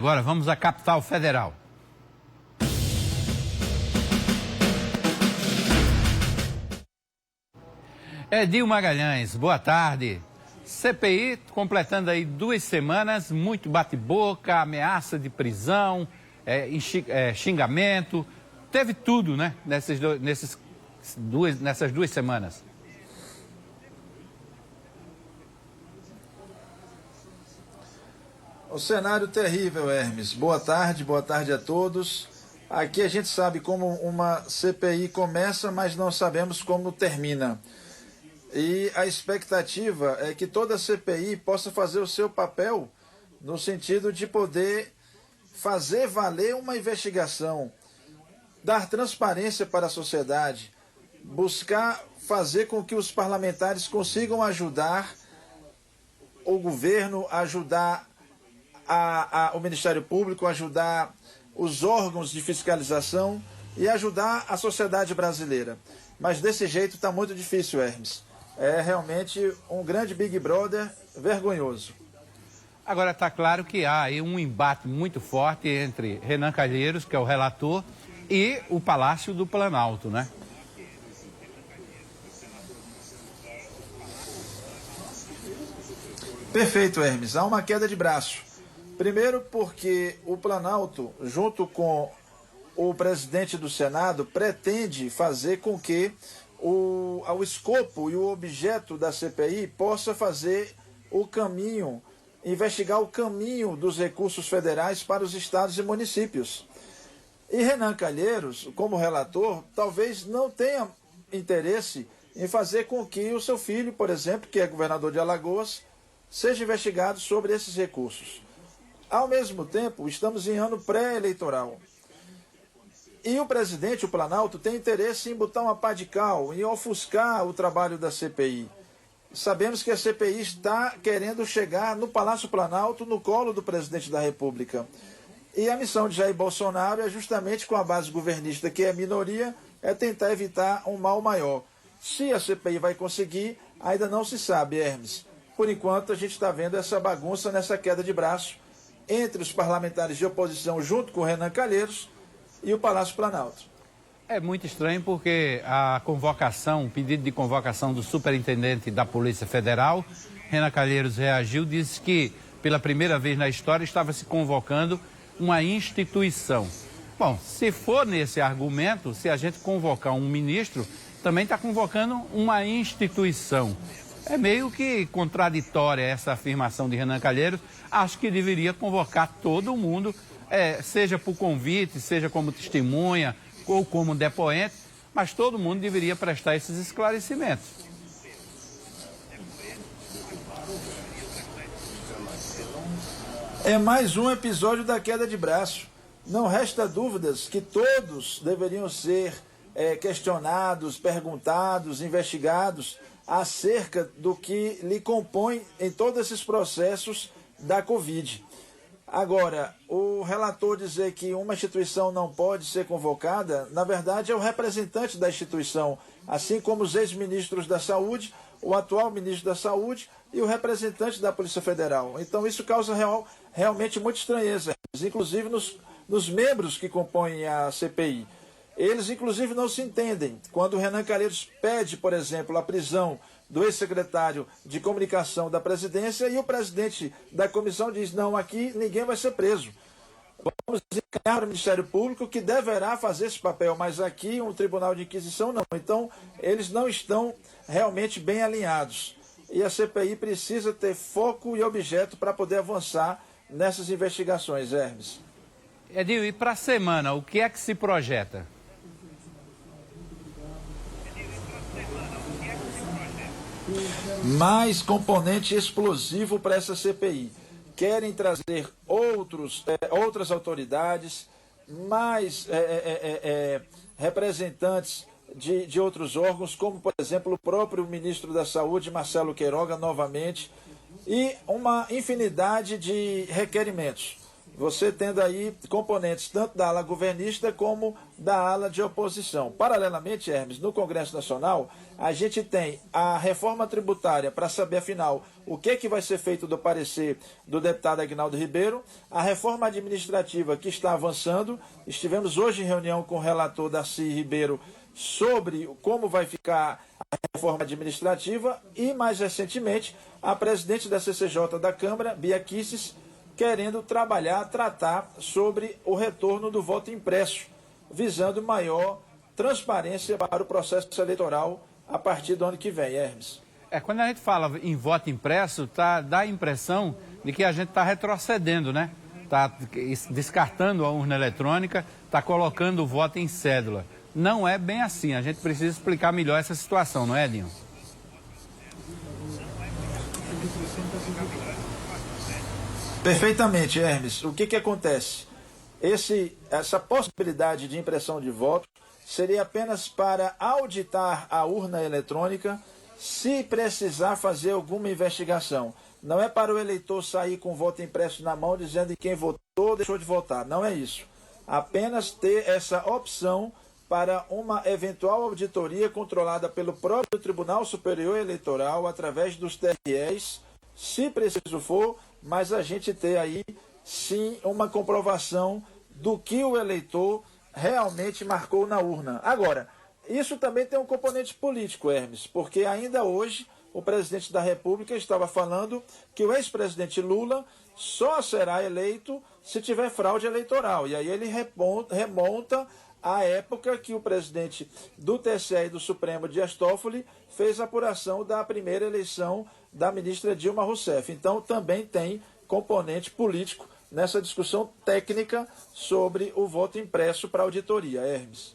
Agora vamos à capital federal. Edil Magalhães, boa tarde. CPI completando aí 2 semanas, muito bate-boca, ameaça de prisão, xingamento, teve tudo, né, nessas 2 semanas. O cenário terrível, Hermes. Boa tarde a todos. Aqui a gente sabe como uma CPI começa, mas não sabemos como termina. E a expectativa é que toda CPI possa fazer o seu papel no sentido de poder fazer valer uma investigação, dar transparência para a sociedade, buscar fazer com que os parlamentares consigam ajudar o governo, ajudar o Ministério Público, ajudar os órgãos de fiscalização e ajudar a sociedade brasileira. Mas desse jeito está muito difícil, Hermes. É realmente um grande Big Brother vergonhoso. Agora está claro que há aí um embate muito forte entre Renan Calheiros, que é o relator, e o Palácio do Planalto, né? Perfeito, Hermes. Há uma queda de braço. Primeiro porque o Planalto, junto com o presidente do Senado, pretende fazer com que o escopo e o objeto da CPI possa fazer o caminho, investigar o caminho dos recursos federais para os estados e municípios. E Renan Calheiros, como relator, talvez não tenha interesse em fazer com que o seu filho, por exemplo, que é governador de Alagoas, seja investigado sobre esses recursos. Ao mesmo tempo, estamos em ano pré-eleitoral. E o presidente, o Planalto, tem interesse em botar uma pá de cal, em ofuscar o trabalho da CPI. Sabemos que a CPI está querendo chegar no Palácio Planalto, no colo do presidente da República. E a missão de Jair Bolsonaro é justamente com a base governista, que é minoria, é tentar evitar um mal maior. Se a CPI vai conseguir, ainda não se sabe, Hermes. Por enquanto, a gente está vendo essa bagunça nessa queda de braço entre os parlamentares de oposição, junto com o Renan Calheiros, e o Palácio Planalto. É muito estranho porque a convocação, o pedido de convocação do superintendente da Polícia Federal, Renan Calheiros reagiu, disse que pela primeira vez na história estava se convocando uma instituição. Bom, se for nesse argumento, se a gente convocar um ministro, também está convocando uma instituição. É meio que contraditória essa afirmação de Renan Calheiros. Acho que deveria convocar todo mundo, seja por convite, seja como testemunha ou como depoente, mas todo mundo deveria prestar esses esclarecimentos. É mais um episódio da queda de braço. Não resta dúvidas que todos deveriam ser questionados, perguntados, investigados acerca do que lhe compõe em todos esses processos da Covid. Agora, o relator dizer que uma instituição não pode ser convocada, na verdade é o representante da instituição, assim como os ex-ministros da Saúde, o atual ministro da Saúde e o representante da Polícia Federal. Então isso causa realmente muita estranheza, inclusive nos membros que compõem a CPI. Eles, inclusive, não se entendem. Quando o Renan Calheiros pede, por exemplo, a prisão do ex-secretário de comunicação da presidência e o presidente da comissão diz, não, aqui ninguém vai ser preso. Vamos encaminhar o Ministério Público que deverá fazer esse papel, mas aqui um tribunal de inquisição não. Então, eles não estão realmente bem alinhados. E a CPI precisa ter foco e objeto para poder avançar nessas investigações, Hermes. Edil, e para a semana, o que é que se projeta? Mais componente explosivo para essa CPI. Querem trazer outras autoridades, mais representantes de outros órgãos, como, por exemplo, o próprio ministro da Saúde, Marcelo Queiroga, novamente, e uma infinidade de requerimentos. você tendo aí componentes tanto da ala governista como da ala de oposição. Paralelamente, Hermes, no Congresso Nacional, a gente tem a reforma tributária para saber, afinal, o que vai ser feito do parecer do deputado Aguinaldo Ribeiro, a reforma administrativa que está avançando. Estivemos hoje em reunião com o relator Darcy Ribeiro sobre como vai ficar a reforma administrativa e, mais recentemente, a presidente da CCJ da Câmara, Bia Kicis, querendo tratar sobre o retorno do voto impresso, visando maior transparência para o processo eleitoral a partir do ano que vem, Hermes. Quando a gente fala em voto impresso, dá a impressão de que a gente está retrocedendo, né? Está descartando a urna eletrônica, está colocando o voto em cédula. Não é bem assim, a gente precisa explicar melhor essa situação, não é, Edinho? Perfeitamente, Hermes. O que acontece? Essa possibilidade de impressão de voto seria apenas para auditar a urna eletrônica se precisar fazer alguma investigação. Não é para o eleitor sair com o voto impresso na mão dizendo quem votou, deixou de votar. Não é isso. Apenas ter essa opção para uma eventual auditoria controlada pelo próprio Tribunal Superior Eleitoral através dos TREs, se preciso for, mas a gente ter aí, sim, uma comprovação do que o eleitor realmente marcou na urna. Agora, isso também tem um componente político, Hermes, porque ainda hoje o presidente da República estava falando que o ex-presidente Lula só será eleito se tiver fraude eleitoral. E aí ele remonta à época que o presidente do TSE e do Supremo, Dias Toffoli, fez a apuração da primeira eleição da ministra Dilma Rousseff. Então também tem componente político nessa discussão técnica sobre o voto impresso para auditoria, Hermes.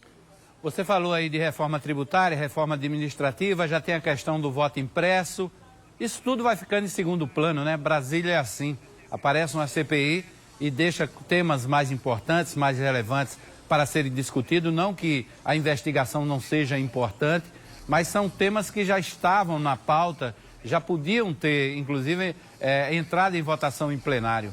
Você falou aí de reforma tributária, reforma administrativa, já tem a questão do voto impresso. Isso tudo vai ficando em segundo plano, né? Brasília é assim, aparece uma CPI e deixa temas mais importantes, mais relevantes para serem discutidos. Não que a investigação não seja importante, mas são temas que já estavam na pauta, já podiam ter, inclusive, entrado em votação em plenário.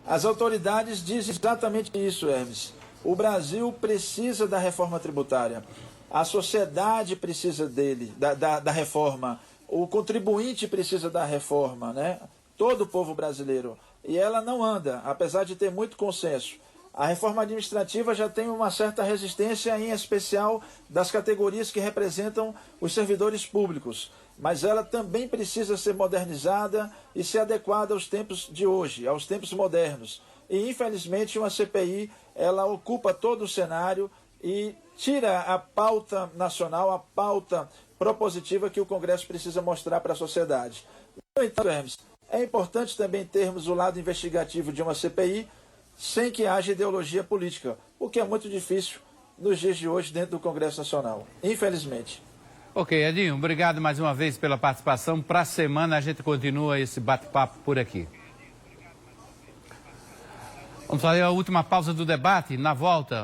As autoridades dizem exatamente isso, Hermes. O Brasil precisa da reforma tributária. A sociedade precisa da reforma. O contribuinte precisa da reforma, né? Todo o povo brasileiro. E ela não anda, apesar de ter muito consenso. A reforma administrativa já tem uma certa resistência, em especial das categorias que representam os servidores públicos. Mas ela também precisa ser modernizada e ser adequada aos tempos de hoje, aos tempos modernos. E, infelizmente, uma CPI, ela ocupa todo o cenário e tira a pauta nacional, a pauta propositiva que o Congresso precisa mostrar para a sociedade. No entanto, Hermes, é importante também termos o lado investigativo de uma CPI sem que haja ideologia política, o que é muito difícil nos dias de hoje dentro do Congresso Nacional, infelizmente. Ok, Edinho, obrigado mais uma vez pela participação. Para a semana a gente continua esse bate-papo por aqui. Vamos fazer a última pausa do debate. Na volta,